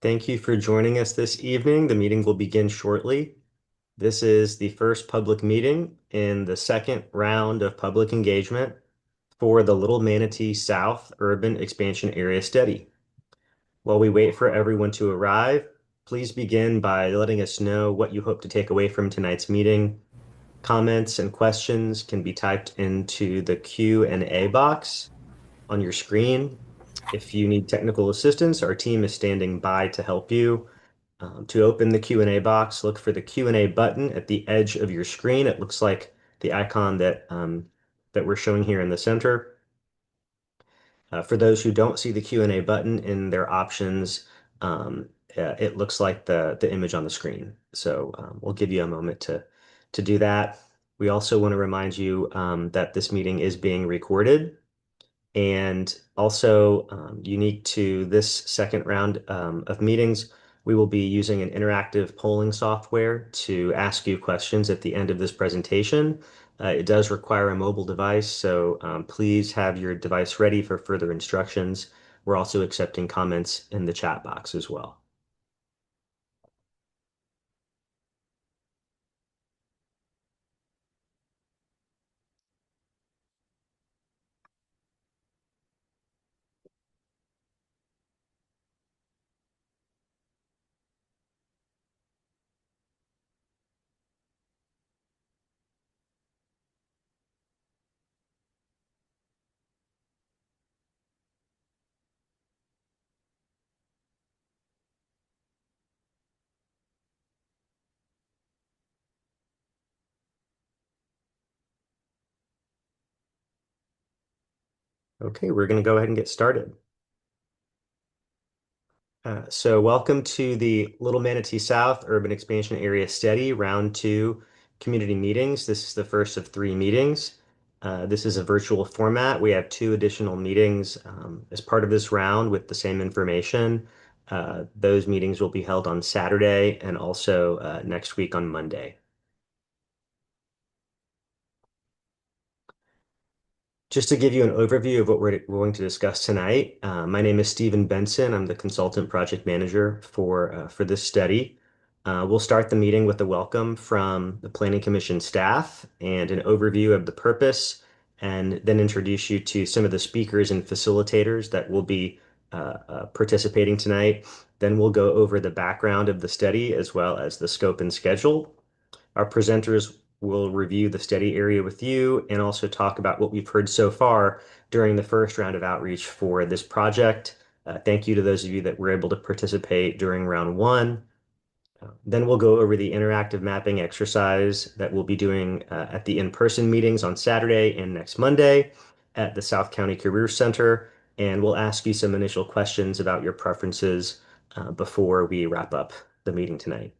Thank you for joining us this evening. The meeting will begin shortly. This is the first public meeting in the second round of public engagement for the Little Manatee South Urban Expansion Area Study. While we wait for everyone to arrive, please begin by letting us know what you hope to take away from tonight's meeting. Comments and questions can be typed into the Q&A box on your screen. If you need technical assistance, our team is standing by to help you. To open the Q&A box, look for the Q&A button at the edge of your screen. It looks like the icon that we're showing here in the center. For those who don't see the Q&A button in their options, it looks like the image on the screen. So we'll give you a moment to do that. We also want to remind you that this meeting is being recorded. And also, unique to this second round of meetings, we will be using an interactive polling software to ask you questions at the end of this presentation. It does require a mobile device, so please have your device ready for further instructions. We're also accepting comments in the chat box as well. Okay, we're going to go ahead and get started. So welcome to the Little Manatee South Urban Expansion Area Study, Round 2 Community Meetings. This is the first of 3 meetings. This is a virtual format. We have 2 additional meetings as part of this round with the same information. Those meetings will be held on Saturday and also next week on Monday. Just to give you an overview of what we're going to discuss tonight, my name is Stephen Benson. I'm the consultant project manager for this study. We'll start the meeting with a welcome from the Planning Commission staff and an overview of the purpose, and then introduce you to some of the speakers and facilitators that will be participating tonight. Then we'll go over the background of the study as well as the scope and schedule. Our presenters will review the study area with you and also talk about what we've heard so far during the first round of outreach for this project. Thank you to those of you that were able to participate during round 1. Then we'll go over the interactive mapping exercise that we'll be doing at the in-person meetings on Saturday and next Monday at the South County Career Center. And we'll ask you some initial questions about your preferences before we wrap up the meeting tonight.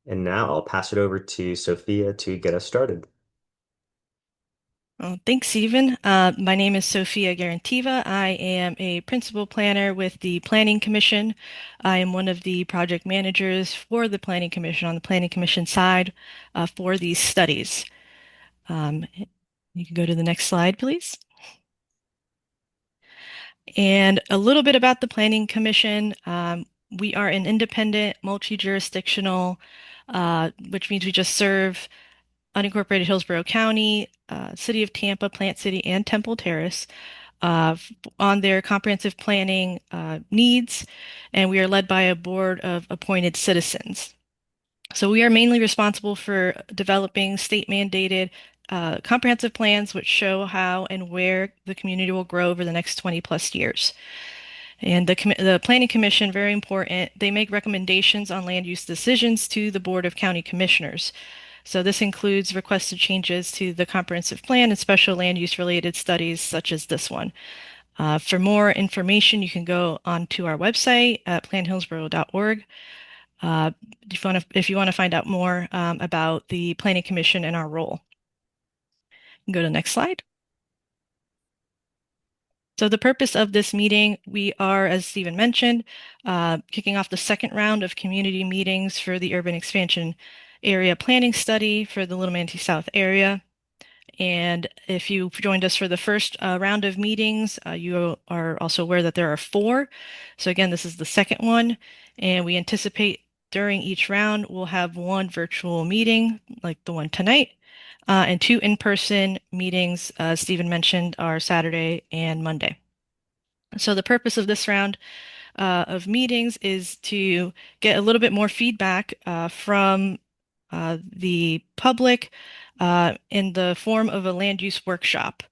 And now I'll pass it over to Sophia to get us started. Oh, thanks, Stephen. My name is Sophia Garantiva. I am a principal planner with the Planning Commission. I am one of the project managers for the Planning Commission on the Planning Commission side for these studies. Um, you can go to the next slide, please. And a little bit about the Planning Commission. We are an independent, multi-jurisdictional, which means we just serve unincorporated Hillsborough County, City of Tampa, Plant City, and Temple Terrace on their comprehensive planning needs, and we are led by a board of appointed citizens. So we are mainly responsible for developing state-mandated comprehensive plans which show how and where the community will grow over the next 20 plus years. And the Planning Commission, very important, they make recommendations on land use decisions to the Board of County Commissioners. So this includes requested changes to the comprehensive plan and special land use related studies such as this one. For more information, you can go onto our website at planhillsborough.org. If you want to find out more about the Planning Commission and our role. Go to the next slide. So the purpose of this meeting, we are, as Stephen mentioned, kicking off the second round of community meetings for the urban expansion area planning study for the Little Manatee South area. And if you joined us for the first round of meetings, you are also aware that there are four. So again, this is the second one, and we anticipate during each round we'll have one virtual meeting, like the one tonight, and two in-person meetings, as Stephen mentioned, are Saturday and Monday. So the purpose of this round of meetings is to get a little bit more feedback from the public in the form of a land use workshop.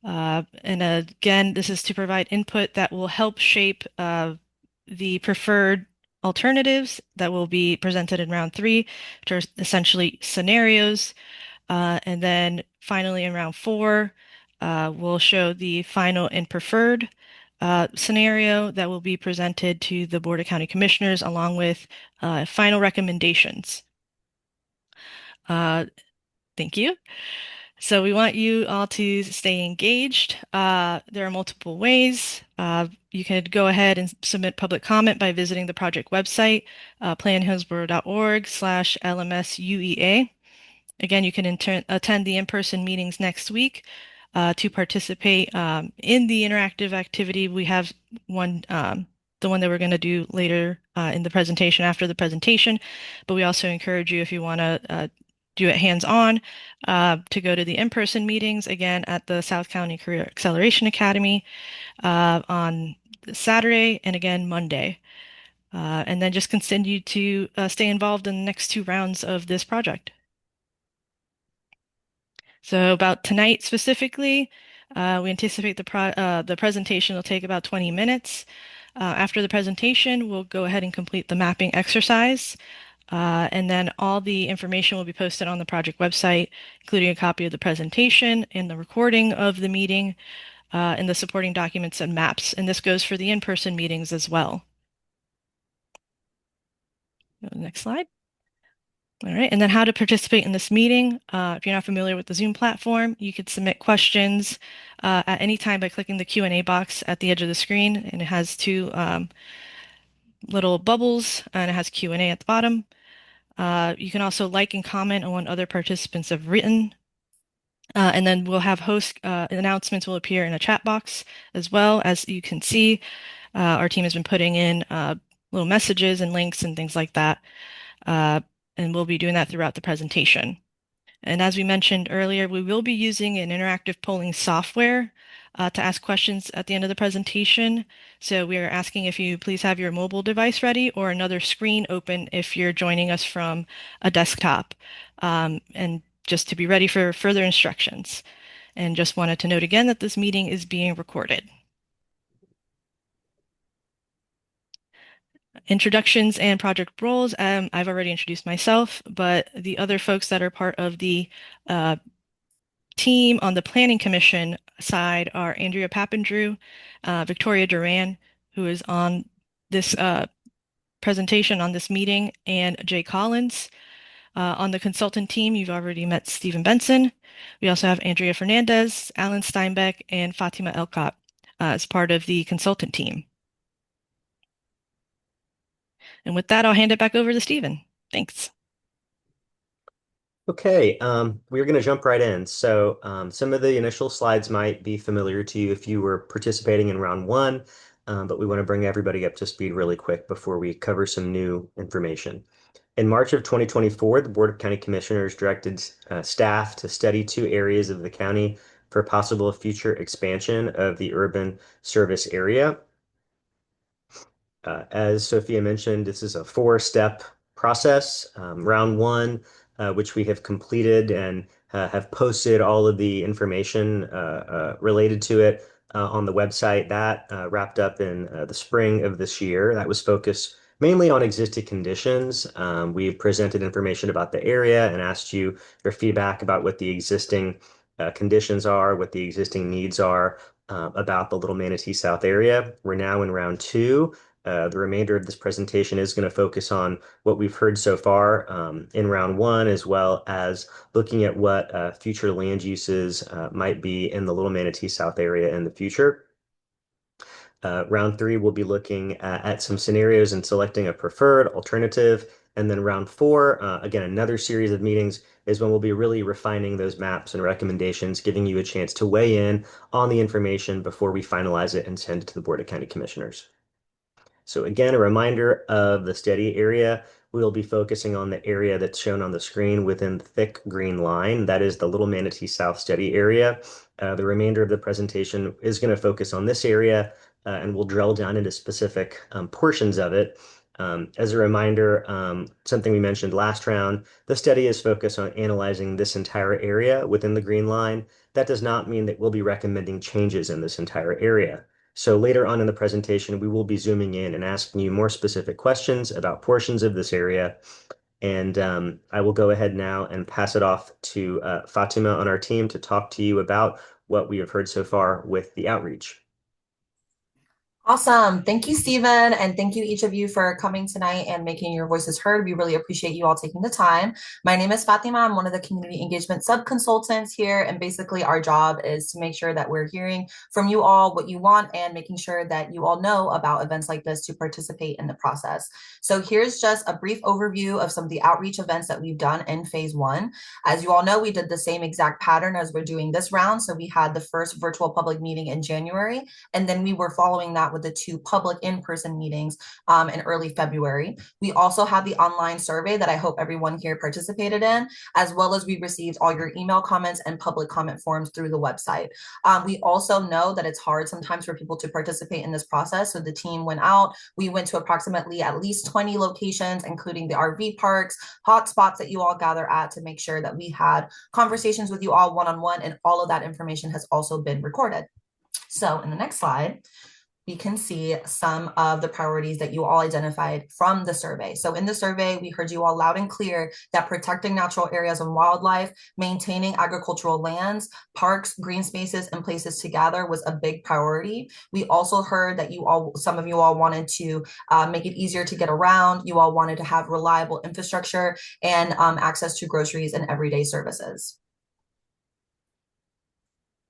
And again, this is to provide input that will help shape the preferred alternatives that will be presented in round three, which are essentially scenarios. And then finally, in round four, we'll show the final and preferred scenario that will be presented to the Board of County Commissioners along with final recommendations. Uh, thank you. So we want you all to stay engaged. There are multiple ways. You could go ahead and submit public comment by visiting the project website, planhillsboro.org/LMSUEA. Again, you can attend the in-person meetings next week to participate in the interactive activity. We have one, the one that we're going to do later in the presentation after the presentation, but we also encourage you if you want to do it hands-on to go to the in-person meetings again at the South County Career Acceleration Academy on Saturday and again Monday. And then just continue to stay involved in the next two rounds of this project. So about tonight specifically, we anticipate the presentation will take about 20 minutes. After the presentation, we'll go ahead and complete the mapping exercise. And then all the information will be posted on the project website, including a copy of the presentation and the recording of the meeting, and the supporting documents and maps. And this goes for the in-person meetings as well. Next slide. All right, and then how to participate in this meeting. If you're not familiar with the Zoom platform, you could submit questions at any time by clicking the Q&A box at the edge of the screen, and it has two little bubbles, and it has Q&A at the bottom. You can also like and comment on what other participants have written. And then we'll have host announcements will appear in a chat box as well. As you can see, our team has been putting in little messages and links and things like that. Uh, and we'll be doing that throughout the presentation. And as we mentioned earlier, we will be using an interactive polling software to ask questions at the end of the presentation. So we are asking if you please have your mobile device ready or another screen open if you're joining us from a desktop. And just to be ready for further instructions. And just wanted to note again that this meeting is being recorded. Introductions and project roles. I've already introduced myself, but the other folks that are part of the uh, team on the Planning Commission side are Andrea Papandrew, Victoria Duran, who is on this presentation on this meeting, and Jay Collins. On the consultant team, you've already met Stephen Benson. We also have Andrea Fernandez, Alan Steinbeck, and Fatima Elcott as part of the consultant team. And with that, I'll hand it back over to Stephen. Thanks. Okay, we're going to jump right in. So some of the initial slides might be familiar to you if you were participating in round one, but we want to bring everybody up to speed really quick before we cover some new information. In March of 2024, the Board of County Commissioners directed staff to study two areas of the county for possible future expansion of the urban service area. As Sophia mentioned, this is a four-step process. Round one, which we have completed and have posted all of the information related to it on the website. That wrapped up in the spring of this year. That was focused mainly on existing conditions. We presented information about the area and asked you your feedback about what the existing conditions are, what the existing needs are about the Little Manatee South area. We're now in round two. The remainder of this presentation is going to focus on what we've heard so far in round one, as well as looking at what future land uses might be in the Little Manatee South area in the future. Round three, we'll be looking at some scenarios and selecting a preferred alternative. And then round four, again, another series of meetings is when we'll be really refining those maps and recommendations, giving you a chance to weigh in on the information before we finalize it and send it to the Board of County Commissioners. So again, a reminder of the study area. We'll be focusing on the area that's shown on the screen within the thick green line. That is the Little Manatee South study area. The remainder of the presentation is going to focus on this area, and we'll drill down into specific portions of it. As a reminder, something we mentioned last round, the study is focused on analyzing this entire area within the green line. That does not mean that we'll be recommending changes in this entire area. So later on in the presentation, we will be zooming in and asking you more specific questions about portions of this area. And I will go ahead now and pass it off to Fatima on our team to talk to you about what we have heard so far with the outreach. Awesome. Thank you, Stephen. And thank you, each of you, for coming tonight and making your voices heard. We really appreciate you all taking the time. My name is Fatima. I'm one of the community engagement sub consultants here. And basically, our job is to make sure that we're hearing from you all what you want and making sure that you all know about events like this to participate in the process. So, here's just a brief overview of some of the outreach events that we've done in phase one. As you all know, we did the same exact pattern as we're doing this round. So, we had the first virtual public meeting in January, and then we were following that with the two public in-person meetings in early February. We also had the online survey that I hope everyone here participated in, as well as we received all your email comments and public comment forms through the website. We also know that it's hard sometimes for people to participate in this process. So the team went out. We went to approximately at least 20 locations, including the RV parks, hotspots that you all gather at, to make sure that we had conversations with you all one-on-one, and all of that information has also been recorded. So in the next slide, we can see some of the priorities that you all identified from the survey. So in the survey, we heard you all loud and clear that protecting natural areas and wildlife, maintaining agricultural lands, parks, green spaces, and places to gather was a big priority. We also heard that some of you all wanted to make it easier to get around. You all wanted to have reliable infrastructure and access to groceries and everyday services.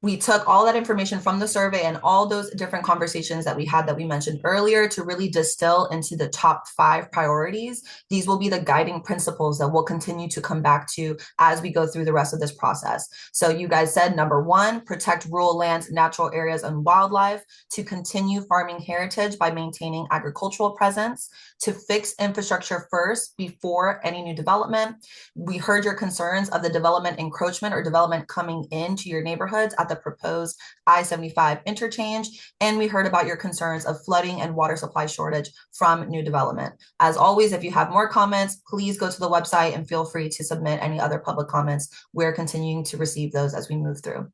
We took all that information from the survey and all those different conversations that we had that we mentioned earlier to really distill into the top 5 priorities. These will be the guiding principles that we'll continue to come back to as we go through the rest of this process. So you guys said, number 1, protect rural lands, natural areas, and wildlife, to continue farming heritage by maintaining agricultural presence, to fix infrastructure first before any new development. We heard your concerns of the development encroachment or development coming into your neighborhoods at the proposed I-75 interchange, and we heard about your concerns of flooding and water supply shortage from new development. As always, if you have more comments, please go to the website and feel free to submit any other public comments. We're continuing to receive those as we move through.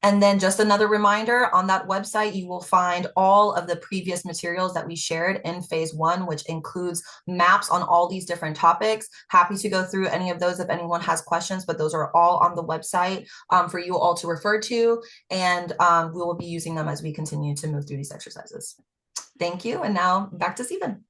And then just another reminder, on that website, you will find all of the previous materials that we shared in phase 1, which includes maps on all these different topics. Happy to go through any of those if anyone has questions, but those are all on the website for you all to refer to. And we will be using them as we continue to move through these exercises. Thank you. And now back to Stephen.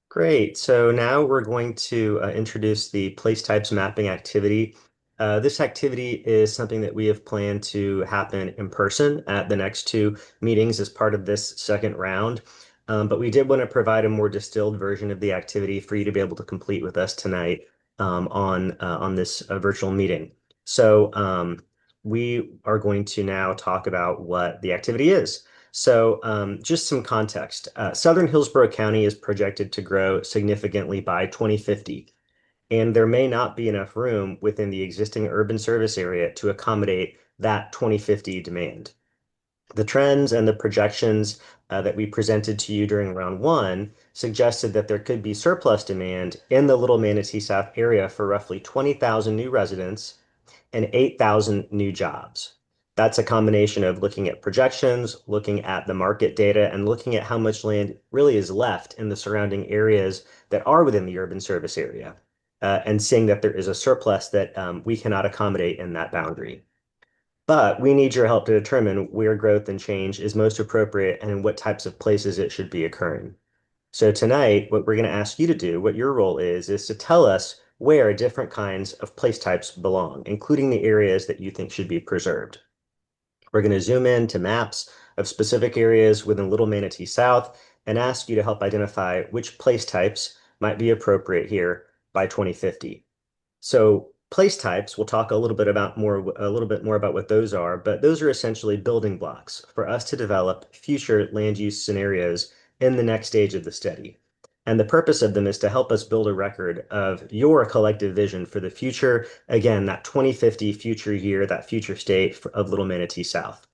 Great. So now we're going to introduce the place types mapping activity. This activity is something that we have planned to happen in person at the next 2 meetings as part of this second round. But we did want to provide a more distilled version of the activity for you to be able to complete with us tonight on this virtual meeting. So we are going to now talk about what the activity is. So just some context. Southern Hillsborough County is projected to grow significantly by 2050, and there may not be enough room within the existing urban service area to accommodate that 2050 demand. The trends and the projections that we presented to you during round 1 suggested that there could be surplus demand in the Little Manatee South area for roughly 20,000 new residents and 8,000 new jobs. That's a combination of looking at projections, looking at the market data, and looking at how much land really is left in the surrounding areas that are within the urban service area, and seeing that there is a surplus that we cannot accommodate in that boundary. But we need your help to determine where growth and change is most appropriate and in what types of places it should be occurring. So tonight, what we're going to ask you to do, what your role is to tell us where different kinds of place types belong, including the areas that you think should be preserved. We're going to zoom in to maps of specific areas within Little Manatee South and ask you to help identify which place types might be appropriate here by 2050. So place types, we'll talk a little bit more about what those are, but those are essentially building blocks for us to develop future land use scenarios in the next stage of the study. And the purpose of them is to help us build a record of your collective vision for the future. Again, that 2050 future year, that future state of Little Manatee South.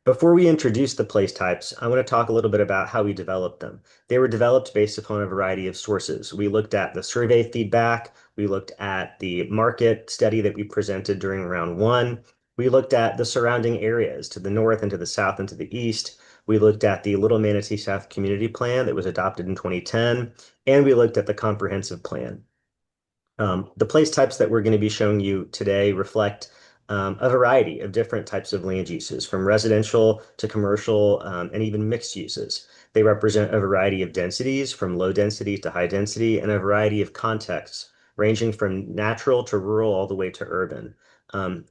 Before we introduce the place types, I want to talk a little bit about how we developed them. They were developed based upon a variety of sources. We looked at the survey feedback, we looked at the market study that we presented during round one, we looked at the surrounding areas to the north and to the south and to the east. We looked at the Little Manatee South Community Plan that was adopted in 2010, and we looked at the comprehensive plan. The place types that we're going to be showing you today reflect a variety of different types of land uses, from residential to commercial and even mixed uses. They represent a variety of densities, from low density to high density, and a variety of contexts, ranging from natural to rural all the way to urban.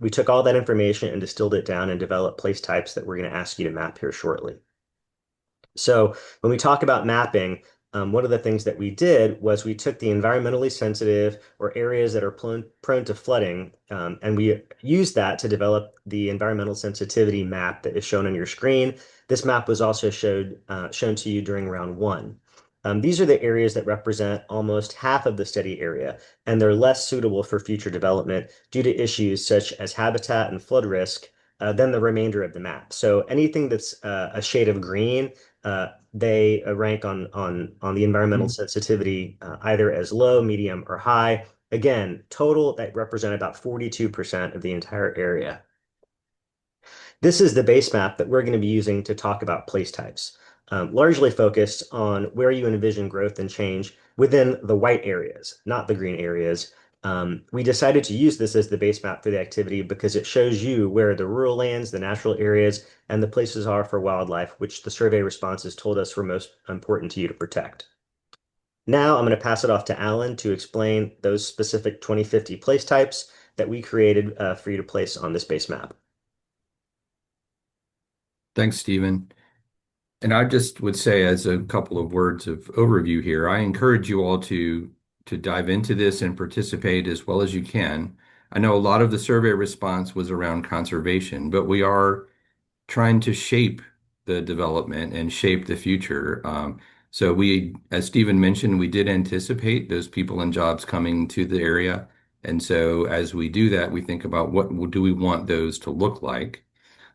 We took all that information and distilled it down and developed place types that we're going to ask you to map here shortly. So when we talk about mapping, one of the things that we did was we took the environmentally sensitive or areas that are prone to flooding, and we used that to develop the environmental sensitivity map that is shown on your screen. This map was also shown to you during round one. These are the areas that represent almost half of the study area, and they're less suitable for future development due to issues such as habitat and flood risk than the remainder of the map. So anything that's a shade of green they rank on the environmental sensitivity either as low, medium, or high. Again, total that represent about 42% of the entire area. This is the base map that we're going to be using to talk about place types, largely focused on where you envision growth and change within the white areas, not the green areas. We decided to use this as the base map for the activity because it shows you where the rural lands, the natural areas, and the places are for wildlife, which the survey responses told us were most important to you to protect. Now I'm going to pass it off to Alan to explain those specific 2050 place types that we created for you to place on this base map. Thanks, Stephen. And I just would say, as a couple of words of overview here, I encourage you all to dive into this and participate as well as you can. I know a lot of the survey response was around conservation, but we are trying to shape the development and shape the future. So we, as Stephen mentioned, we did anticipate those people and jobs coming to the area. And so as we do that, we think about what do we want those to look like.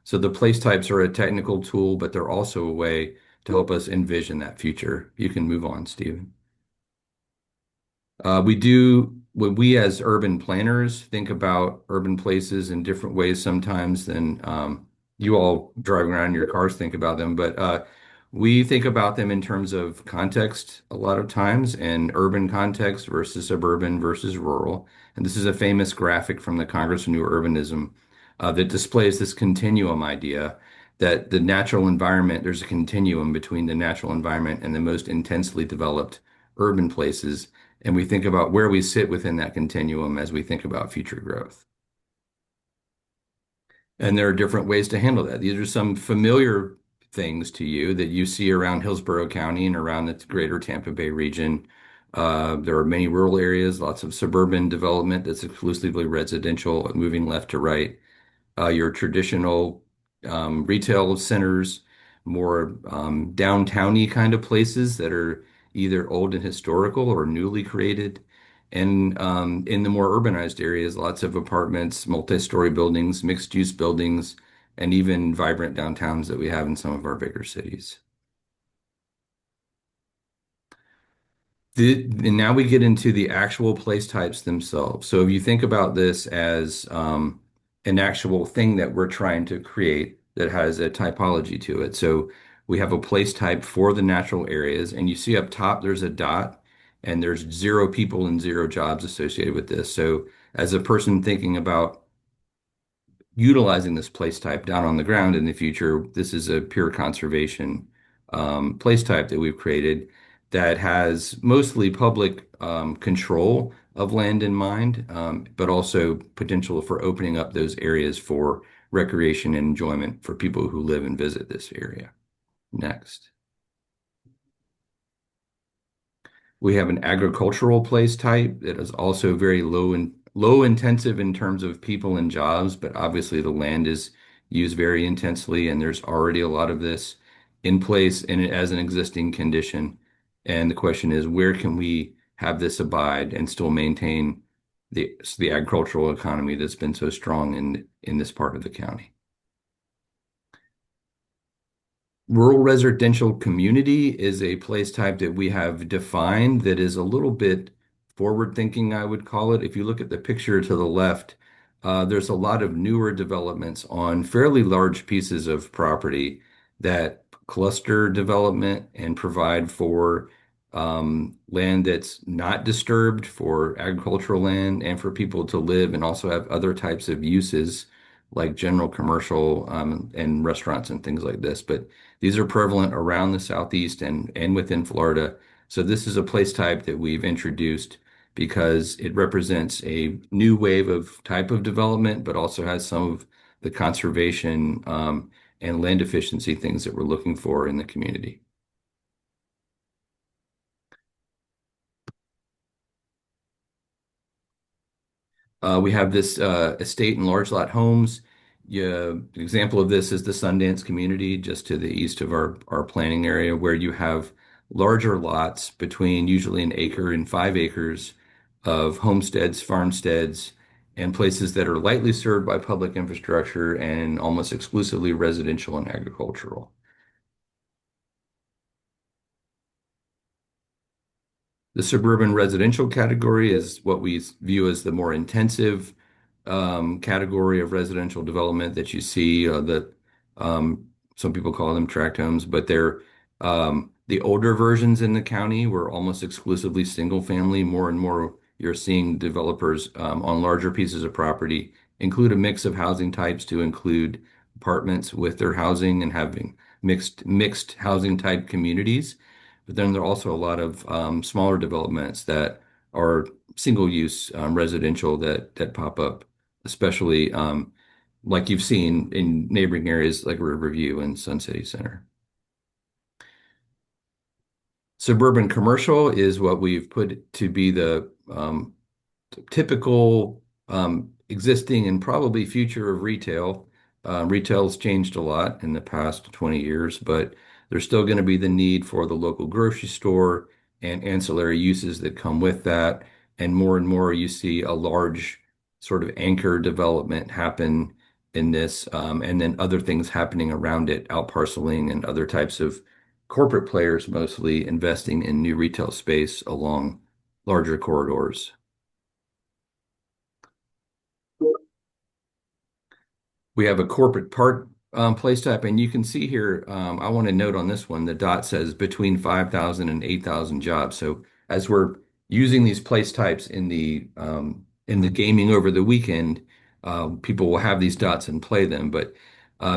So the place types are a technical tool, but they're also a way to help us envision that future. You can move on, Stephen. When we as urban planners think about urban places in different ways sometimes than you all driving around in your cars think about them, but we think about them in terms of context a lot of times, and urban context versus suburban versus rural. And this is a famous graphic from the Congress of New Urbanism that displays this continuum idea that the natural environment, there's a continuum between the natural environment and the most intensely developed urban places. And we think about where we sit within that continuum as we think about future growth. And there are different ways to handle that. These are some familiar things to you that you see around Hillsborough County and around the greater Tampa Bay region. There are many rural areas, lots of suburban development that's exclusively residential, moving left to right. Your traditional retail centers, more downtowny kind of places that are either old and historical or newly created. And in the more urbanized areas, lots of apartments, multi-story buildings, mixed-use buildings, and even vibrant downtowns that we have in some of our bigger cities. And now we get into the actual place types themselves. So if you think about this as an actual thing that we're trying to create that has a typology to it. So we have a place type for the natural areas, and you see up top there's a dot, and there's 0 people and 0 jobs associated with this. So as a person thinking about utilizing this place type down on the ground in the future, this is a pure conservation place type that we've created that has mostly public control of land in mind, but also potential for opening up those areas for recreation and enjoyment for people who live and visit this area. Next. We have an agricultural place type that is also very low intensive in terms of people and jobs, but obviously the land is used very intensely, and there's already a lot of this in place and as an existing condition. And the question is, where can we have this abide and still maintain the agricultural economy that's been so strong in this part of the county? Rural residential community is a place type that we have defined that is a little bit forward thinking, I would call it. If you look at the picture to the left, there's a lot of newer developments on fairly large pieces of property that cluster development and provide for land that's not disturbed for agricultural land and for people to live and also have other types of uses like general commercial and restaurants and things like this. But these are prevalent around the Southeast and within Florida. So this is a place type that we've introduced because it represents a new wave of type of development, but also has some of the conservation and land efficiency things that we're looking for in the community. We have this estate and large lot homes. Yeah, an example of this is the Sundance community just to the east of our planning area, where you have larger lots between usually an acre and 5 acres of homesteads, farmsteads, and places that are lightly served by public infrastructure and almost exclusively residential and agricultural. The suburban residential category is what we view as the more intensive category of residential development that you see that some people call them tract homes, but they're the older versions in the county were almost exclusively single family. More and more you're seeing developers on larger pieces of property include a mix of housing types to include apartments with their housing and having mixed housing type communities. But then there are also a lot of smaller developments that are single use residential that pop up, especially like you've seen in neighboring areas like Riverview and Sun City Center. Suburban commercial is what we've put to be the typical existing and probably future of retail. Retail's changed a lot in the past 20 years, but there's still going to be the need for the local grocery store and ancillary uses that come with that. And more you see a large sort of anchor development happen in this, and then other things happening around it, outparceling and other types of corporate players mostly investing in new retail space along larger corridors. We have a corporate part place type, and you can see here, I want to note on this one, the dot says between 5,000 and 8,000 jobs. So as we're using these place types in the gaming over the weekend, people will have these dots and play them. But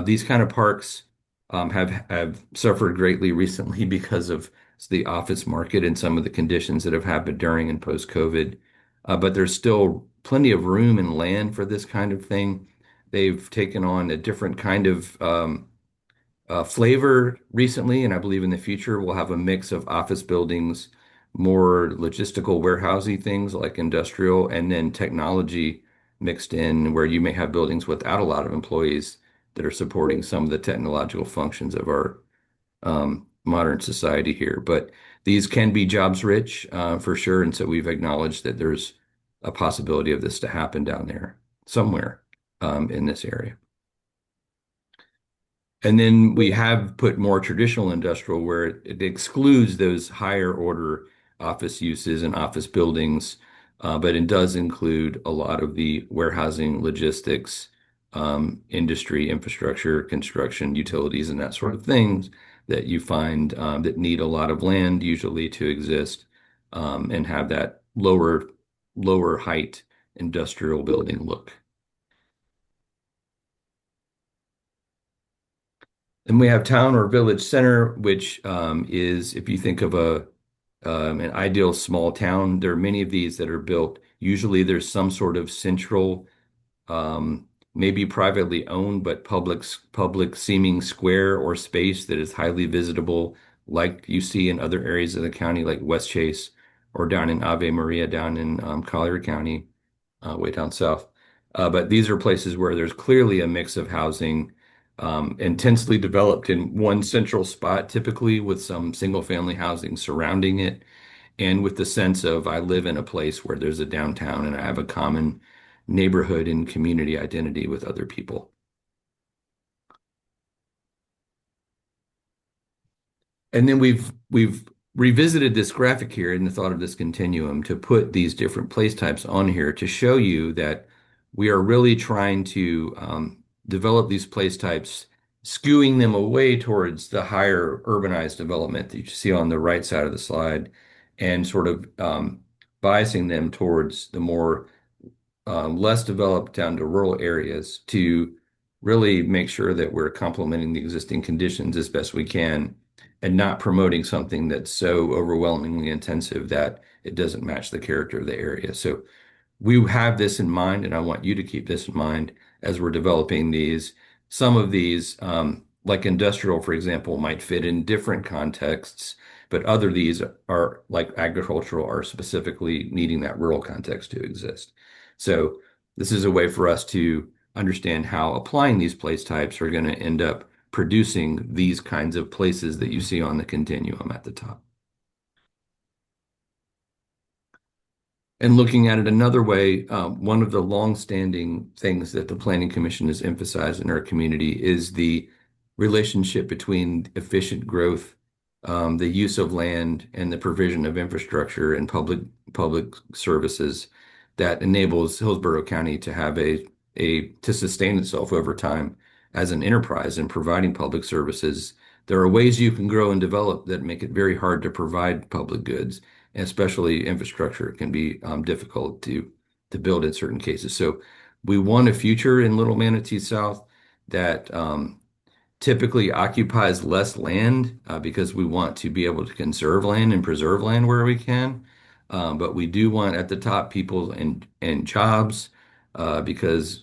these kind of parks have suffered greatly recently because of the office market and some of the conditions that have happened during and post-COVID. But there's still plenty of room and land for this kind of thing. They've taken on a different kind of flavor recently, and I believe in the future we'll have a mix of office buildings, more logistical warehousing things like industrial, and then technology mixed in where you may have buildings without a lot of employees that are supporting some of the technological functions of our modern society here. But these can be jobs rich for sure, and so we've acknowledged that there's a possibility of this to happen down there somewhere in this area. And then we have put more traditional industrial where it excludes those higher order office uses and office buildings, but it does include a lot of the warehousing, logistics, industry, infrastructure, construction, utilities, and that sort of things that you find that need a lot of land usually to exist and have that lower height industrial building look. And we have town or village center, which is, if you think of an ideal small town, there are many of these that are built. Usually there's some sort of central, maybe privately owned, but public seeming square or space that is highly visitable, like you see in other areas of the county, like West Chase or down in Ave Maria, down in Collier County, way down south. But these are places where there's clearly a mix of housing, intensely developed in one central spot, typically with some single family housing surrounding it, and with the sense of I live in a place where there's a downtown and I have a common neighborhood and community identity with other people. And then we've revisited this graphic here in the thought of this continuum to put these different place types on here to show you that we are really trying to develop these place types, skewing them away towards the higher urbanized development that you see on the right side of the slide, and sort of biasing them towards the more less developed down to rural areas to really make sure that we're complementing the existing conditions as best we can and not promoting something that's so overwhelmingly intensive that it doesn't match the character of the area. So we have this in mind, and I want you to keep this in mind as we're developing these. Some of these, like industrial, for example, might fit in different contexts, but other these are like agricultural are specifically needing that rural context to exist. So this is a way for us to understand how applying these place types are going to end up producing these kinds of places that you see on the continuum at the top. And looking at it another way, one of the long-standing things that the Planning Commission has emphasized in our community is the relationship between efficient growth, the use of land, and the provision of infrastructure and public services that enables Hillsborough County to have a to sustain itself over time as an enterprise in providing public services. There are ways you can grow and develop that make it very hard to provide public goods, and especially infrastructure can be difficult to build in certain cases. So we want a future in Little Manatee South that typically occupies less land because we want to be able to conserve land and preserve land where we can. But we do want at the top people and jobs because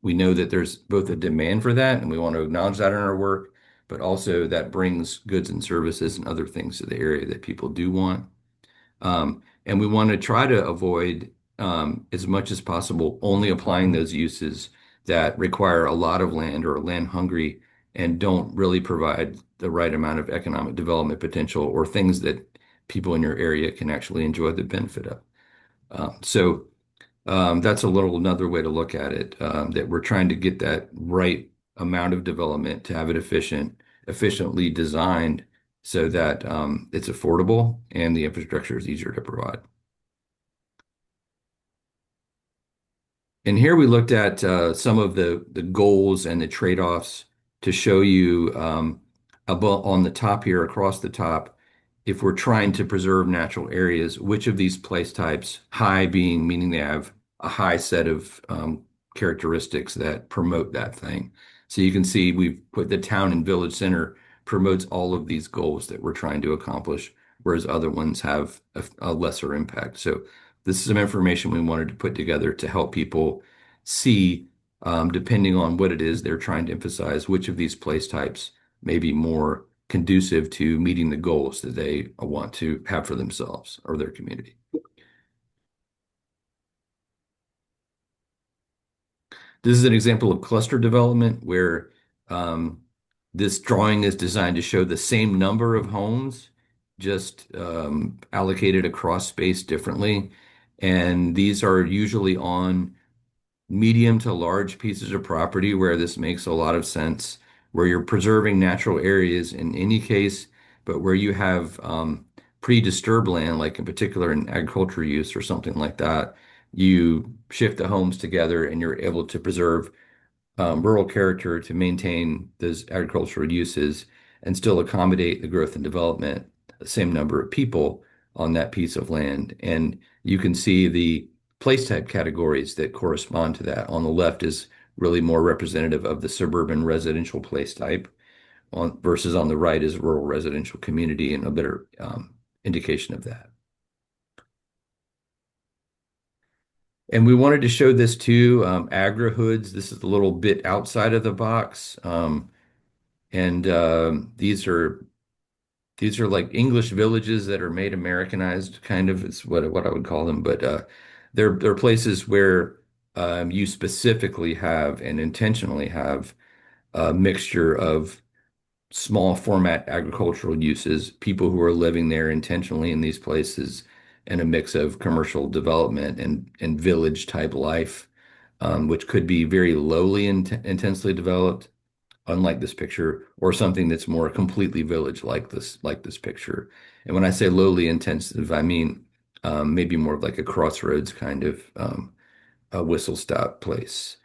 we know that there's both a demand for that, and we want to acknowledge that in our work, but also that brings goods and services and other things to the area that people do want. And we want to try to avoid, as much as possible, only applying those uses that require a lot of land or are land hungry and don't really provide the right amount of economic development potential or things that people in your area can actually enjoy the benefit of. That's a little another way to look at it, that we're trying to get that right amount of development to have it efficiently designed so that it's affordable and the infrastructure is easier to provide. And here we looked at some of the goals and the trade-offs to show you above on the top here, across the top, if we're trying to preserve natural areas, which of these place types, high being meaning they have a high set of characteristics that promote that thing. So you can see we've put the town and village center promotes all of these goals that we're trying to accomplish, whereas other ones have a lesser impact. So this is some information we wanted to put together to help people see, depending on what it is they're trying to emphasize, which of these place types may be more conducive to meeting the goals that they want to have for themselves or their community. This is an example of cluster development where this drawing is designed to show the same number of homes, just allocated across space differently. And these are usually on medium to large pieces of property where this makes a lot of sense, where you're preserving natural areas in any case, but where you have pre-disturbed land, like in particular in agriculture use or something like that, you shift the homes together and you're able to preserve rural character to maintain those agricultural uses and still accommodate the growth and development, the same number of people on that piece of land. And you can see the place type categories that correspond to that. On the left is really more representative of the suburban residential place type, versus on the right is rural residential community and a better indication of that. And we wanted to show this too, agri-hoods. This is a little bit outside of the box. And these are these are like English villages that are made Americanized, kind of is what I would call them. But they're places where you specifically have and intentionally have a mixture of small format agricultural uses, people who are living there intentionally in these places, and a mix of commercial development and village type life, which could be very lowly intensely developed, unlike this picture, or something that's more completely village like this picture. And when I say lowly intensive, I mean maybe more of like a crossroads kind of a whistle stop place.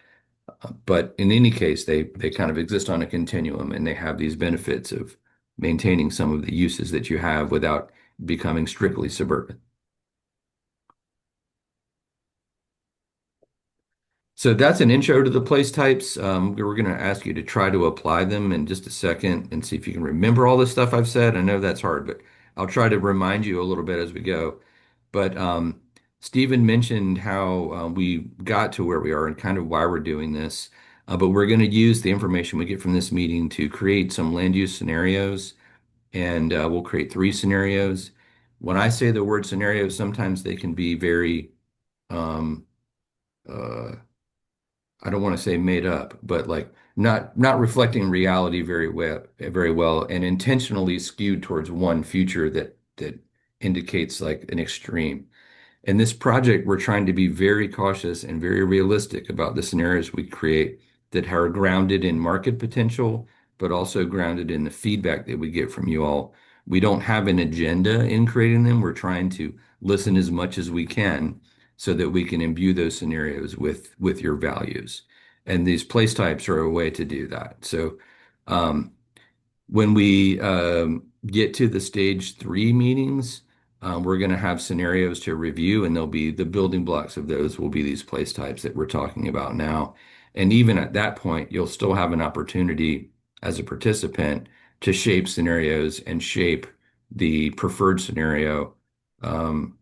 But in any case, they kind of exist on a continuum and they have these benefits of maintaining some of the uses that you have without becoming strictly suburban. So that's an intro to the place types. We're going to ask you to try to apply them in just a second and see if you can remember all this stuff I've said. I know that's hard, but I'll try to remind you a little bit as we go. But Stephen mentioned how we got to where we are and kind of why we're doing this. But we're going to use the information we get from this meeting to create some land use scenarios, and we'll create three scenarios. When I say the word scenarios, sometimes they can be very um, uh, I don't want to say made up, but like not reflecting reality very well, and intentionally skewed towards one future that indicates like an extreme. In this project, we're trying to be very cautious and very realistic about the scenarios we create that are grounded in market potential, but also grounded in the feedback that we get from you all. We don't have an agenda in creating them. We're trying to listen as much as we can so that we can imbue those scenarios with your values. And these place types are a way to do that. So um, when we get to the stage three meetings, we're going to have scenarios to review, and there'll be the building blocks of those will be these place types that we're talking about now. And even at that point, you'll still have an opportunity as a participant to shape scenarios and shape the preferred scenario um,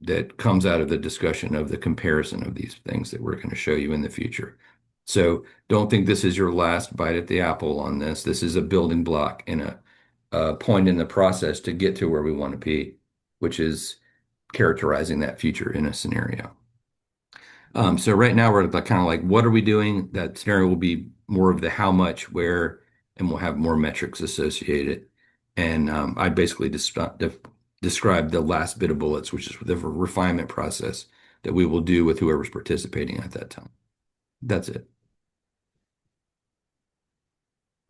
that comes out of the discussion of the comparison of these things that we're going to show you in the future. So don't think this is your last bite at the apple on this. This is a building block and a point in the process to get to where we want to be, which is characterizing that future in a scenario. So right now we're kind of like, what are we doing? That scenario will be more of the how much, where, and we'll have more metrics associated. And I basically describe the last bit of bullets, which is the refinement process that we will do with whoever's participating at that time. That's it.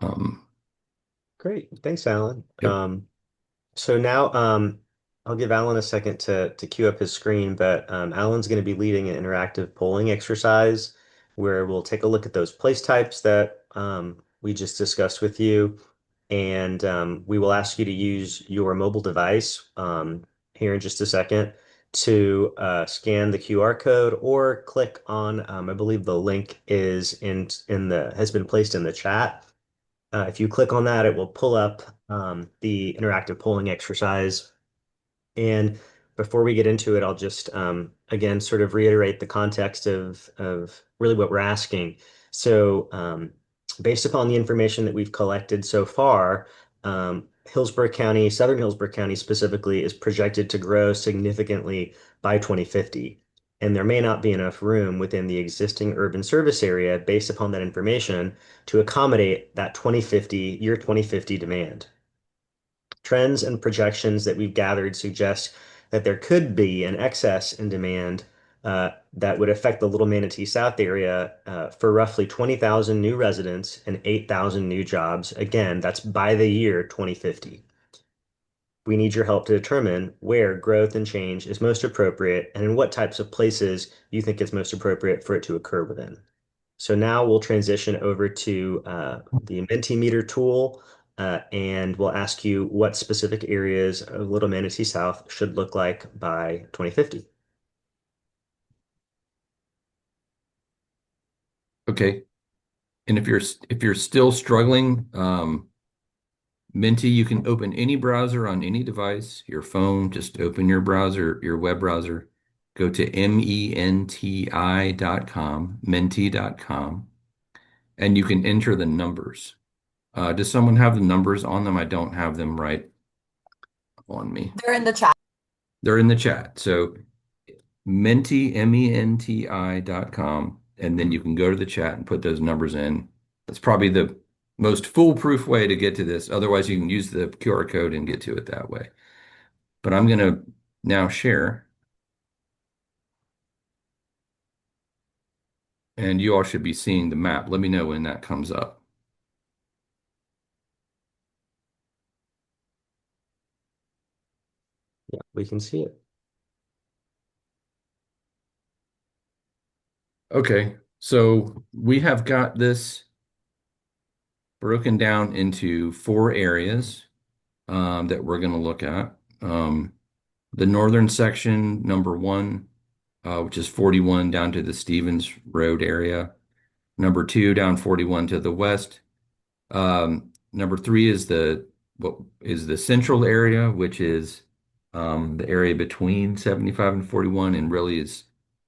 Um, Great. Thanks, Alan. yep. So now I'll give Alan a second to queue up his screen, but Alan's going to be leading an interactive polling exercise where we'll take a look at those place types that we just discussed with you, and we will ask you to use your mobile device here in just a second to scan the QR code or click on, I believe the link is in the has been placed in the chat. If you click on that, it will pull up the interactive polling exercise. And before we get into it, I'll just again sort of reiterate the context of really what we're asking. So, based upon the information that we've collected so far, Hillsborough County, Southern Hillsborough County specifically, is projected to grow significantly by 2050. And there may not be enough room within the existing urban service area based upon that information to accommodate that 2050 demand. Trends and projections that we've gathered suggest that there could be an excess in demand that would affect the Little Manatee South area for roughly 20,000 new residents and 8,000 new jobs. Again, that's by the year 2050. We need your help to determine where growth and change is most appropriate and in what types of places you think it's most appropriate for it to occur within. So now we'll transition over to the Mentimeter tool, and we'll ask you what specific areas of Little Manatee South should look like by 2050. Okay. And if you're still struggling, Menti, you can open any browser on any device, your phone, just open your browser, your web browser, go to menti.com, and you can enter the numbers. Does someone have the numbers on them? I don't have them right on me. They're in the chat. They're in the chat. So Menti, MENTI.com, and then you can go to the chat and put those numbers in. That's probably the most foolproof way to get to this. Otherwise, you can use the QR code and get to it that way. But I'm going to now share, and you all should be seeing the map. Let me know when that comes up. Yeah, we can see it. Okay, so we have got this broken down into 4 areas that we're going to look at. The northern section, number one, which is 41 down to the Stevens Road area. Number two, down 41 to the west. Number three is the what is the central area, which is the area between 75 and 41, and really is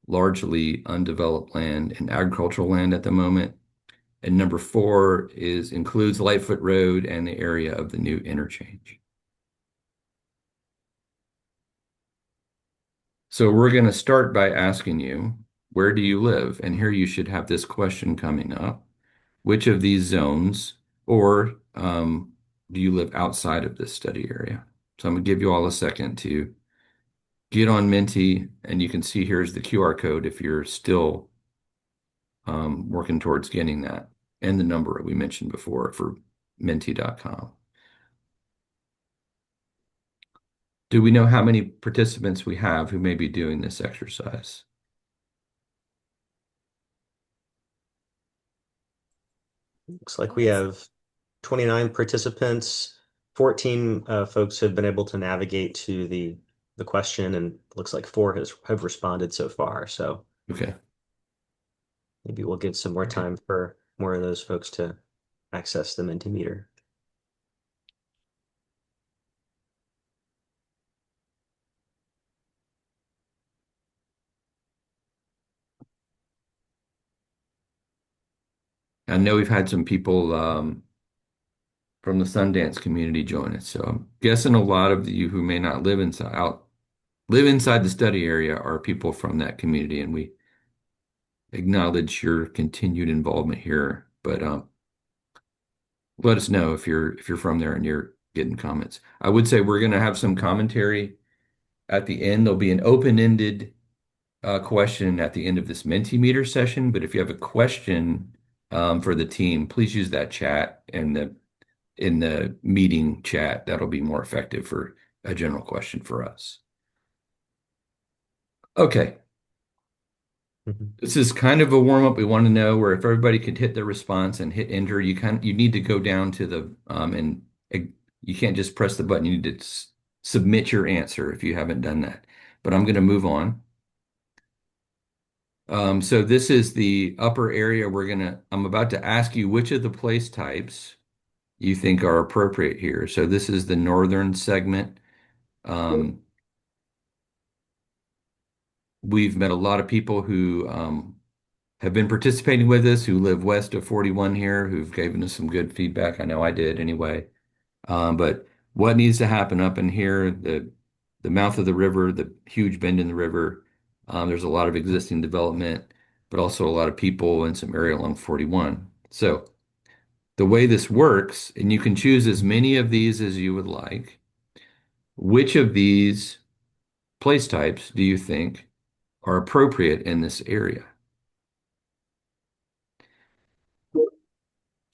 largely undeveloped land and agricultural land at the moment. And number four is includes Lightfoot Road and the area of the new interchange. So we're going to start by asking you, where do you live? And here you should have this question coming up. Which of these zones, or do you live outside of this study area? So I'm going to give you all a second to get on Menti, and you can see here's the QR code if you're still working towards getting that, and the number we mentioned before for menti.com. Do we know how many participants we have who may be doing this exercise? Looks like we have 29 participants. 14 folks have been able to navigate to the question, and looks like 4 have responded so far. So Okay. maybe we'll give some more time for more of those folks to access the Mentimeter. I know we've had some people from the Sundance community join us, so I'm guessing a lot of you who may not live inside the study area are people from that community, and we acknowledge your continued involvement here. But let us know if you're from there and you're getting comments. I would say we're going to have some commentary at the end. There'll be an open-ended question at the end of this Mentimeter session. But if you have a question for the team, please use that chat and in the meeting chat. That'll be more effective for a general question for us. Okay. Mhm. This is kind of a warm up. We want to know where if everybody could hit their response and hit enter, you need to go down to the and you can't just press the button. You need to submit your answer if you haven't done that. But I'm going to move on. So this is the upper area. I'm about to ask you which of the place types you think are appropriate here. So this is the northern segment. Um, we've met a lot of people who have been participating with us who live west of 41 here, who've given us some good feedback. I know I did anyway. But what needs to happen up in here, the mouth of the river, the huge bend in the river, there's a lot of existing development, but also a lot of people in some area along 41. So the way this works, and you can choose as many of these as you would like, which of these place types do you think are appropriate in this area?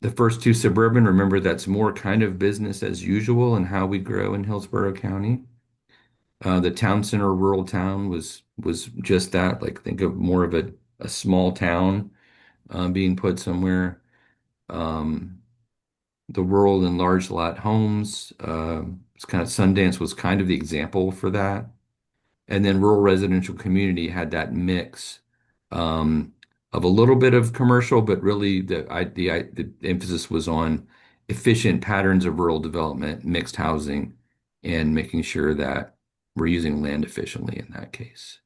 The first two suburban, remember that's more kind of business as usual and how we grow in Hillsborough County. The town center rural town was just that. Like think of more of a small town being put somewhere. Um, the rural and large lot homes, it's kind of Sundance was kind of the example for that. And then rural residential community had that mix um, of a little bit of commercial, but really the emphasis was on efficient patterns of rural development, mixed housing, and making sure that we're using land efficiently in that case.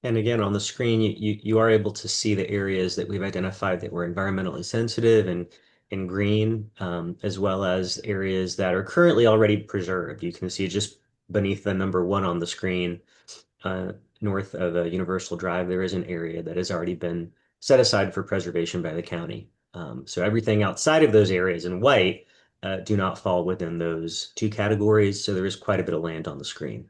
And again, on the screen, you are able to see the areas that we've identified that were environmentally sensitive and in green, as well as areas that are currently already preserved. You can see just beneath the number one on the screen, uh, north of Universal Drive, there is an area that has already been set aside for preservation by the county. So everything outside of those areas in white do not fall within those two categories. So there is quite a bit of land on the screen.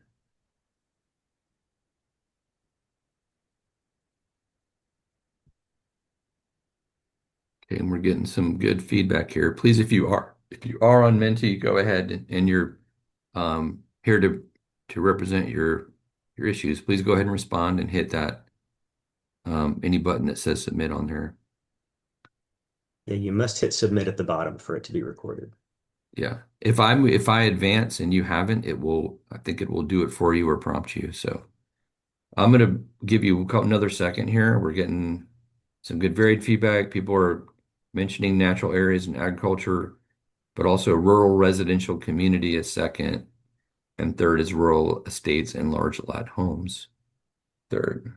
Okay, and we're getting some good feedback here. Please, if you are on Menti, go ahead and you're here to represent your issues. Please go ahead and respond and hit that any button that says submit on there. Yeah, you must hit submit at the bottom for it to be recorded. Yeah. If I advance and you haven't, I think it will do it for you or prompt you. So I'm gonna give you another second here. We're getting some good varied feedback. People are mentioning natural areas and agriculture, but also rural residential community is second, and third is rural estates and large lot homes. Third.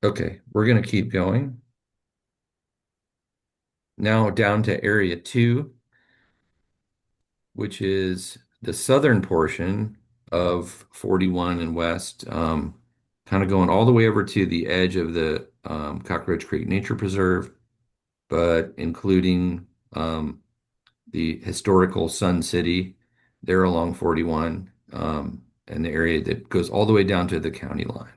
Okay, we're gonna keep going. Now down to area two, which is the southern portion of 41 and west, kind of going all the way over to the edge of the Cockroach Creek Nature Preserve, but including the historical Sun City there along 41, and the area that goes all the way down to the county line.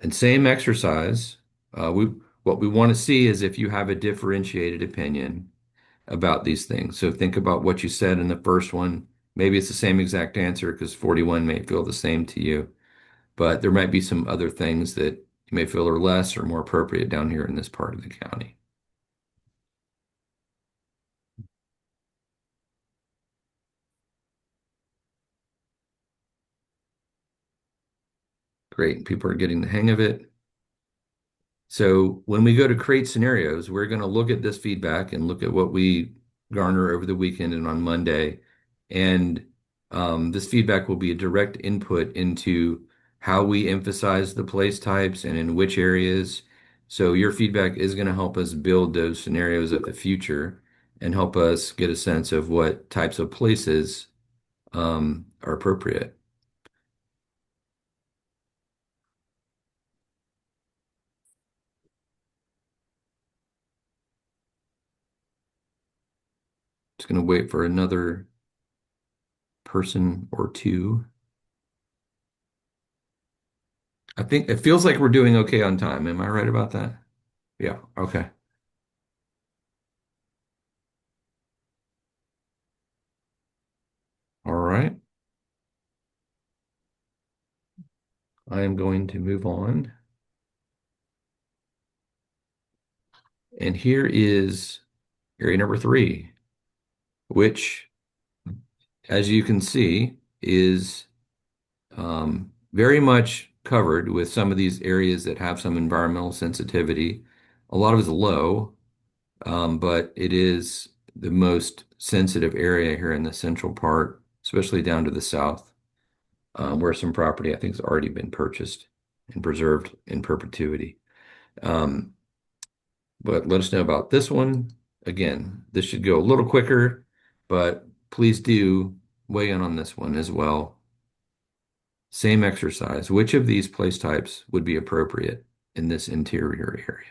And same exercise, what we want to see is if you have a differentiated opinion about these things. So think about what you said in the first one. Maybe it's the same exact answer because 41 may feel the same to you, but there might be some other things that you may feel are less or more appropriate down here in this part of the county. Great. People are getting the hang of it. So when we go to create scenarios, we're going to look at this feedback and look at what we garner over the weekend and on Monday. And this feedback will be a direct input into how we emphasize the place types and in which areas. So your feedback is going to help us build those scenarios of the future and help us get a sense of what types of places are appropriate. Just going to wait for another person or two. I think it feels like we're doing okay on time. Am I right about that? Yeah. Okay. All right. I am going to move on. And here is area number three, which, as you can see, is very much covered with some of these areas that have some environmental sensitivity. A lot of it's low, but it is the most sensitive area here in the central part, especially down to the south, where some property I think has already been purchased and preserved in perpetuity. Um, but let us know about this one. Again, this should go a little quicker, but please do weigh in on this one as well. Same exercise. Which of these place types would be appropriate in this interior area?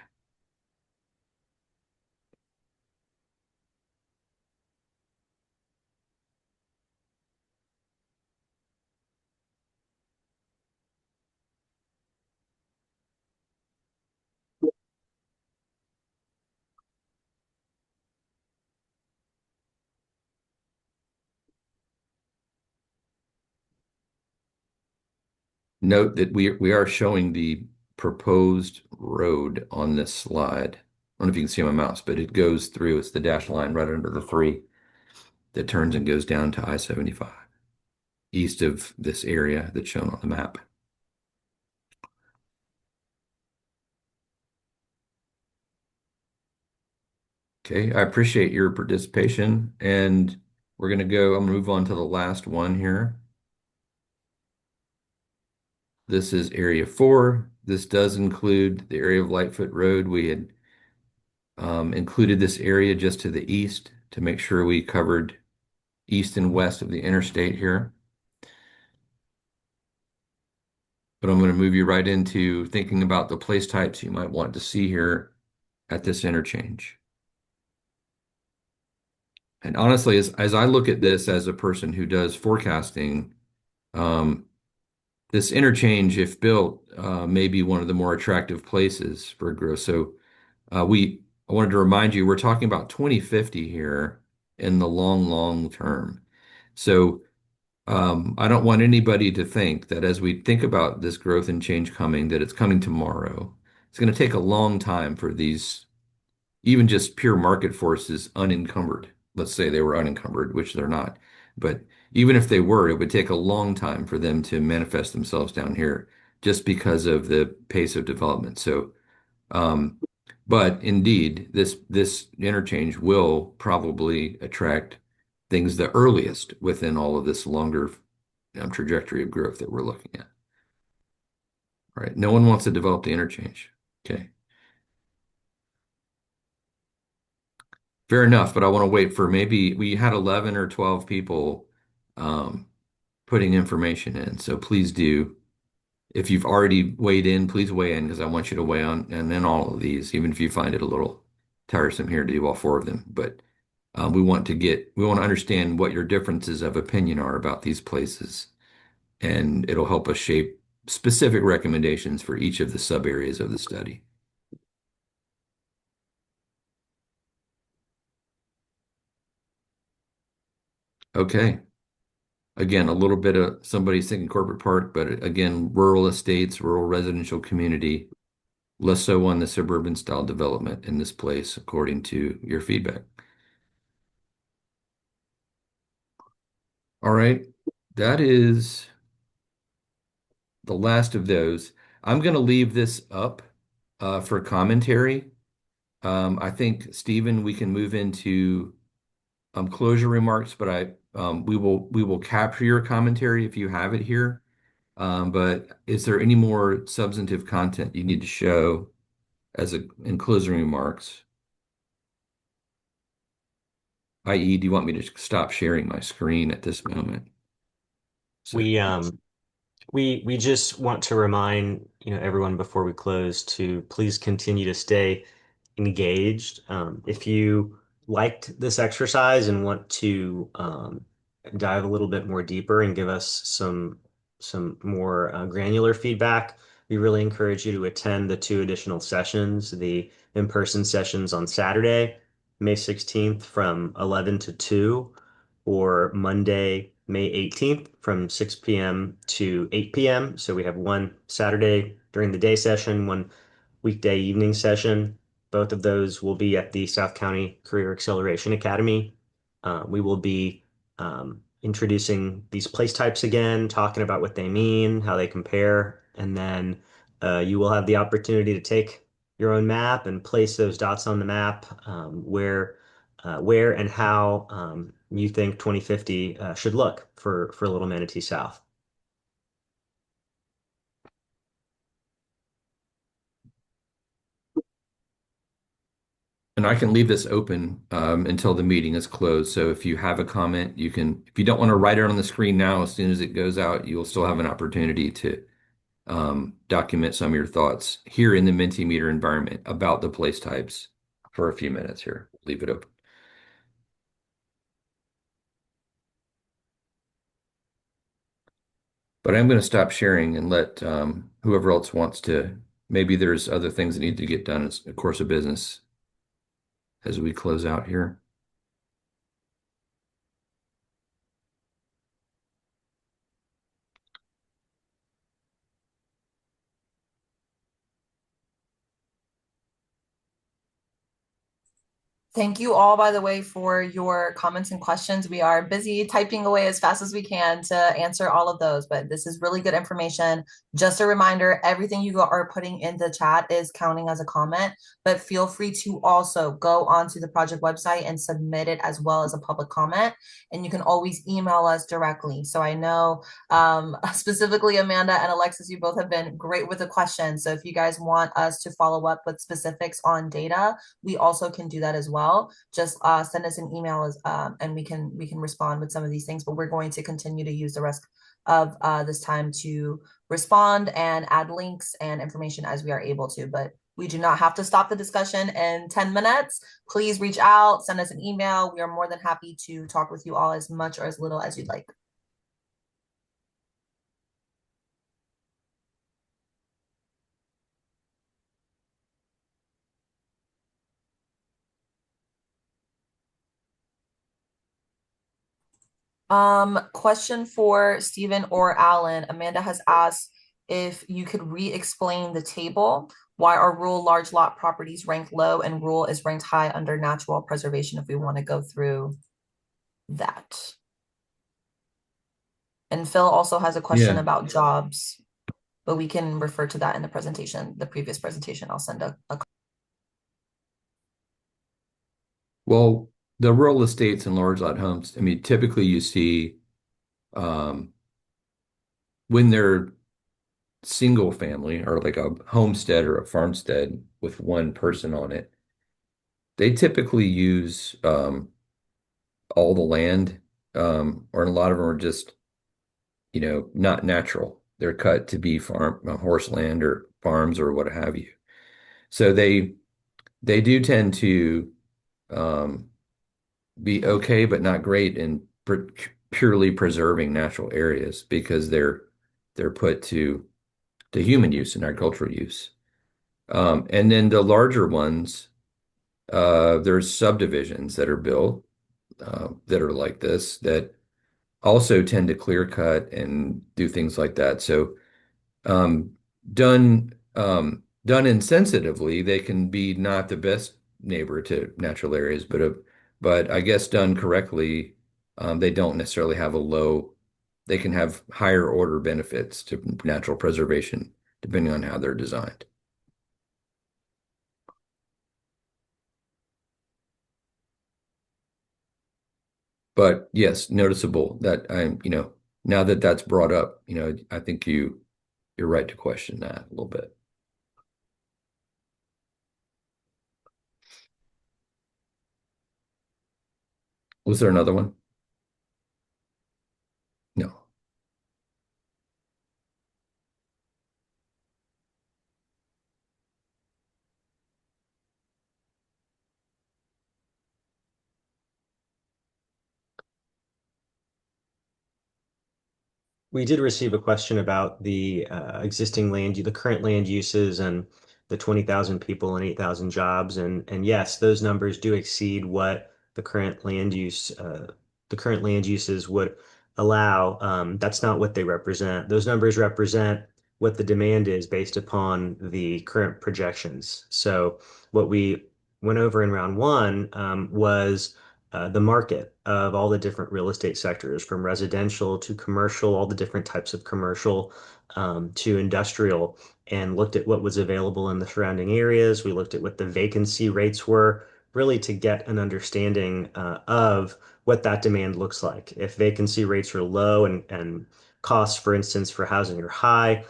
Note that we are showing the proposed road on this slide. I don't know if you can see my mouse, but it goes through. It's the dashed line right under the three that turns and goes down to I-75 east of this area that's shown on the map. Okay, I appreciate your participation, and I'm gonna move on to the last one here. This is area 4. This does include the area of Lightfoot Road. We had included this area just to the east to make sure we covered east and west of the interstate here. But I'm going to move you right into thinking about the place types you might want to see here at this interchange. And honestly, as I look at this as a person who does forecasting, um, this interchange, if built, may be one of the more attractive places for growth. So I wanted to remind you, we're talking about 2050 here in the long, long term. So I don't want anybody to think that as we think about this growth and change coming, that it's coming tomorrow. It's going to take a long time for these, even just pure market forces unencumbered. Let's say they were unencumbered, which they're not. But even if they were, it would take a long time for them to manifest themselves down here just because of the pace of development. So, um, but indeed, this interchange will probably attract things the earliest within all of this longer trajectory of growth that we're looking at. All right. No one wants to develop the interchange. Okay. Fair enough, but I want to wait for maybe we had 11 or 12 people um, putting information in. So please do. If you've already weighed in, please weigh in because I want you to weigh on and then all of these, even if you find it a little tiresome here to do all 4 of them. But we want to understand what your differences of opinion are about these places, and it'll help us shape specific recommendations for each of the sub areas of the study. Okay. Again, a little bit of somebody's thinking corporate park, but again, rural estates, rural residential community, less so on the suburban style development in this place, according to your feedback. All right, that is the last of those. I'm going to leave this up for commentary. I think, Stephen, we can move into closure remarks, but we will capture your commentary if you have it here. But is there any more substantive content you need to show in closing remarks? I.e., do you want me to stop sharing my screen at this moment? So, We we just want to remind, everyone before we close to please continue to stay engaged. If you liked this exercise and want to dive a little bit more deeper and give us some more granular feedback, we really encourage you to attend the 2 additional sessions, the in-person sessions on Saturday, May 16th from 11 to 2, or Monday, May 18th from 6 p.m. to 8 p.m. So we have one Saturday during the day session, one weekday evening session. Both of those will be at the South County Career Acceleration Academy. We will be introducing these place types again, talking about what they mean, how they compare, and then you will have the opportunity to take your own map and place those dots on the map where and how you think 2050 should look for Little Manatee South. and I can leave this open until the meeting is closed. So if you have a comment, you can, if you don't want to write it on the screen now, as soon as it goes out, you will still have an opportunity to document some of your thoughts here in the Mentimeter environment about the place types for a few minutes here. Leave it open. But I'm going to stop sharing and let whoever else wants to, maybe there's other things that need to get done as a course of business as we close out here. Thank you all, by the way, for your comments and questions. We are busy typing away as fast as we can to answer all of those, but this is really good information. Just a reminder, everything you are putting in the chat is counting as a comment, but feel free to also go onto the project website and submit it as well as a public comment. And you can always email us directly. So I know specifically Amanda and Alexis, you both have been great with the questions. So if you guys want us to follow up with specifics on data, we also can do that as well. Just send us an email and we can respond with some of these things. But we're going to continue to use the rest of this time to respond and add links and information as we are able to. But we do not have to stop the discussion in 10 minutes. Please reach out, send us an email. We are more than happy to talk with you all as much or as little as you'd like. Question for Stephen or Alan. Amanda has asked if you could re-explain the table. Why are rural large lot properties ranked low and rural is ranked high under natural preservation if we want to go through that. And Phil also has a question Yeah. about jobs, but we can refer to that in the presentation, the previous presentation. I'll send a Well, the rural estates and large lot homes, I mean, typically you see um, when they're single family or like a homestead or a farmstead with one person on it, they typically use all the land, or a lot of them are just, not natural. They're cut to be farm, horse land or farms or what have you. So they do tend to um, be okay, but not great in purely preserving natural areas because they're put to human use and agricultural use. And then the larger ones, there's subdivisions that are built that are like this that also tend to clear cut and do things like that. So um, done insensitively, they can be not the best neighbor to natural areas, but I guess done correctly, they don't necessarily have a low. They can have higher order benefits to natural preservation depending on how they're designed. But yes, noticeable that now that that's brought up, I think you're right to question that a little bit. Was there another one? No. We did receive a question about the existing the current land uses and the 20,000 people and 8,000 jobs. And yes, those numbers do exceed what the current land uses would allow. That's not what they represent. Those numbers represent what the demand is based upon the current projections. So what we went over in round one was the market of all the different real estate sectors, from residential to commercial, all the different types of commercial to industrial, and looked at what was available in the surrounding areas. We looked at what the vacancy rates were, really to get an understanding of what that demand looks like. If vacancy rates are low and costs, for instance, for housing are high,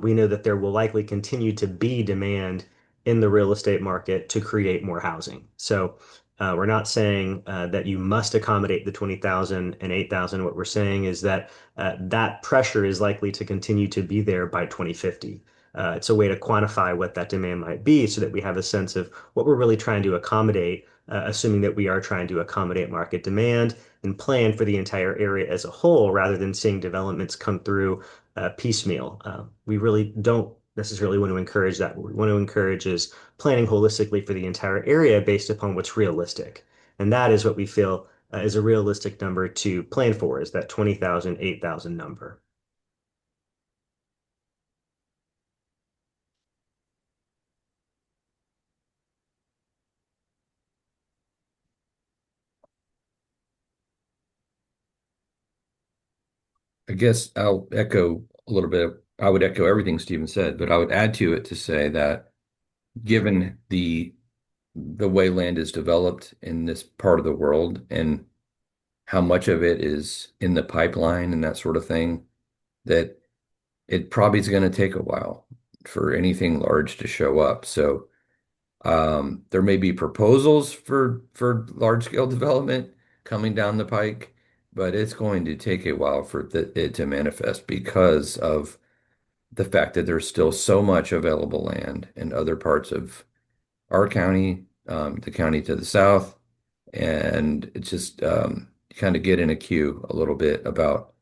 we know that there will likely continue to be demand in the real estate market to create more housing. So we're not saying that you must accommodate the 20,000 and 8,000. What we're saying is that that pressure is likely to continue to be there by 2050. It's a way to quantify what that demand might be so that we have a sense of what we're really trying to accommodate, assuming that we are trying to accommodate market demand and plan for the entire area as a whole rather than seeing developments come through piecemeal. We really don't necessarily want to encourage that. What we want to encourage is planning holistically for the entire area based upon what's realistic. And that is what we feel is a realistic number to plan for, is that 20,000, 8,000 number. I guess I'll echo a little bit. I would echo everything Stephen said, but I would add to it to say that given the way land is developed in this part of the world and how much of it is in the pipeline and that sort of thing, that it probably is going to take a while for anything large to show up. So there may be proposals for large scale development coming down the pike, but it's going to take a while for it to manifest because of the fact that there's still so much available land in other parts of our county, the county to the south, and it's just you kind of get in a queue a little bit about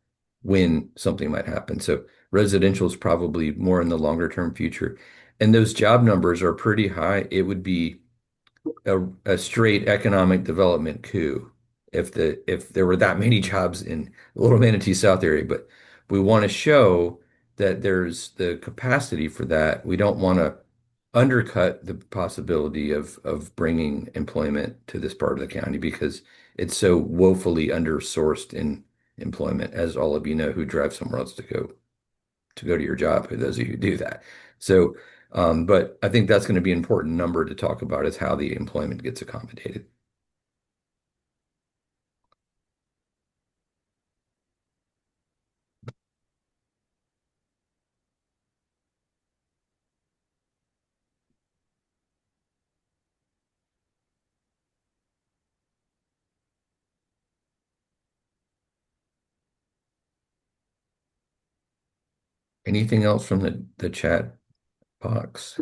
when something might happen. So residential is probably more in the longer term future, and those job numbers are pretty high. It would be a straight economic development coup if there were that many jobs in the Little Manatee South area. But we want to show that there's the capacity for that. We don't want to undercut the possibility of bringing employment to this part of the county because it's so woefully undersourced in employment, as all of you know who drive somewhere else to go to your job, who those of you who do that. So, but I think that's going to be an important number to talk about is how the employment gets accommodated. Anything else from the chat box?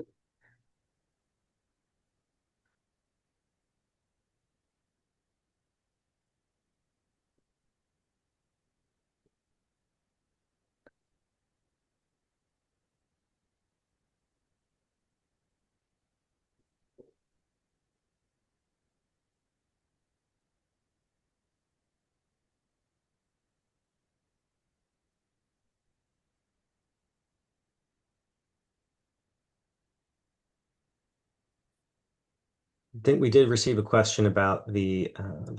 I think we did receive a question about the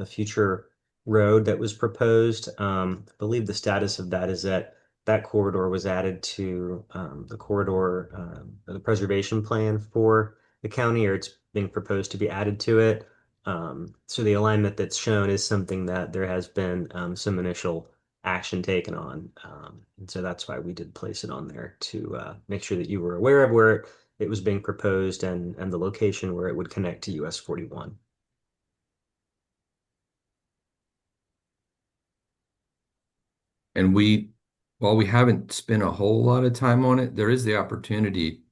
future road that was proposed. I believe the status of that is that that corridor was added to the corridor, the preservation plan for the county, or it's being proposed to be added to it. So the alignment that's shown is something that there has been some initial action taken on. And so that's why we did place it on there to make sure that you were aware of where it was being proposed and the location where it would connect to US 41. And while we haven't spent a whole lot of time on it, there is the opportunity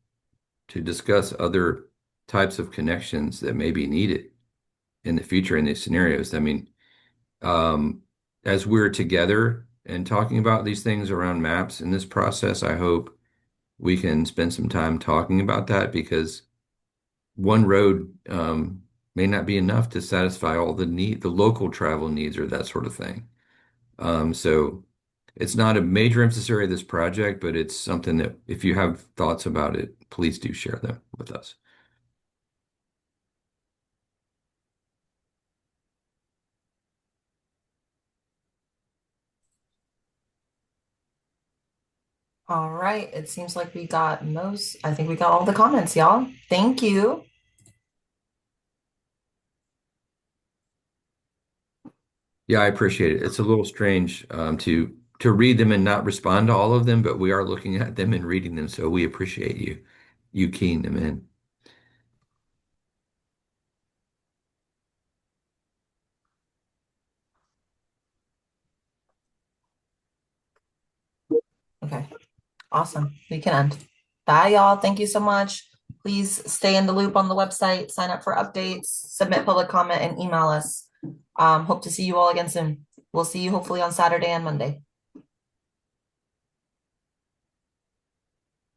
to discuss other types of connections that may be needed in the future in these scenarios. I mean, um, as we're together and talking about these things around maps in this process, I hope we can spend some time talking about that because one road may not be enough to satisfy all the local travel needs or that sort of thing. So it's not a major emphasis area of this project, but it's something that if you have thoughts about it, please do share them with us. All right. It seems like I think we got all the comments, y'all. Thank you. Yeah, I appreciate it. It's a little strange to read them and not respond to all of them, but we are looking at them and reading them, so we appreciate you keying them in. Okay. Awesome. We can end. Bye, y'all. Thank you so much. Please stay in the loop on the website, sign up for updates, submit public comment, and email us. Hope to see you all again soon. We'll see you hopefully on Saturday and Monday.